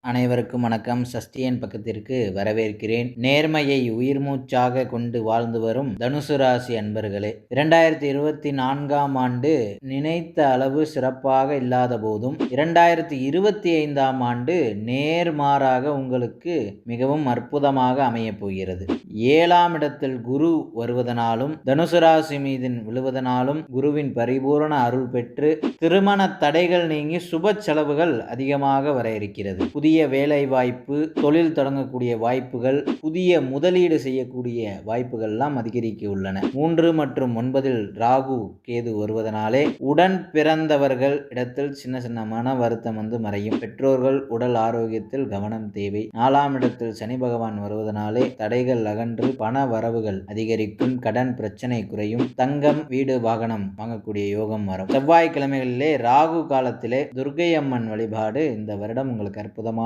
அனைவருக்கும் வணக்கம். சஷ்டியன் பக்கத்திற்கு வரவேற்கிறேன். நேர்மையை உயிர் மூச்சாக கொண்டு வாழ்ந்து வரும் தனுசு ராசி அன்பர்களே, 2024ஆம் ஆண்டு நினைத்த அளவு சிறப்பாக இல்லாத போதும் 2025ஆம் ஆண்டு நேர்மாறாக உங்களுக்கு மிகவும் அற்புதமாக அமையப் போகிறது. 7ஆம் இடத்தில் குரு வருவதனாலும் தனுசு ராசி மீது விழுவதனாலும் குருவின் பரிபூரண அருள் பெற்று திருமண தடைகள் நீங்கி சுப செலவுகள் அதிகமாக வர இருக்கிறது. புதிய வேலை வாய்ப்பு, தொழில் தொடங்கக்கூடிய வாய்ப்புகள், புதிய முதலீடு செய்யக்கூடிய வாய்ப்புகள் எல்லாம் அதிகரிக்க உள்ளன. 3 மற்றும் 9இல் ராகு கேது வருவதனாலே உடன் பிறந்தவர்கள் இடத்தில் சின்ன சின்ன மன வருத்தம் மறையும். பெற்றோர்கள் உடல் ஆரோக்கியத்தில் கவனம் தேவை. 4ஆம் இடத்தில் சனி பகவான் வருவதனாலே தடைகள் அகன்று பண வரவுகள் அதிகரிக்கும். கடன் பிரச்சனை குறையும். தங்கம், வீடு, வாகனம் வாங்கக்கூடிய யோகம் வரும். செவ்வாய்க்கிழமைகளிலே ராகு காலத்திலே துர்க்கை அம்மன் வழிபாடு இந்த வருடம் உங்களுக்கு அற்புதமான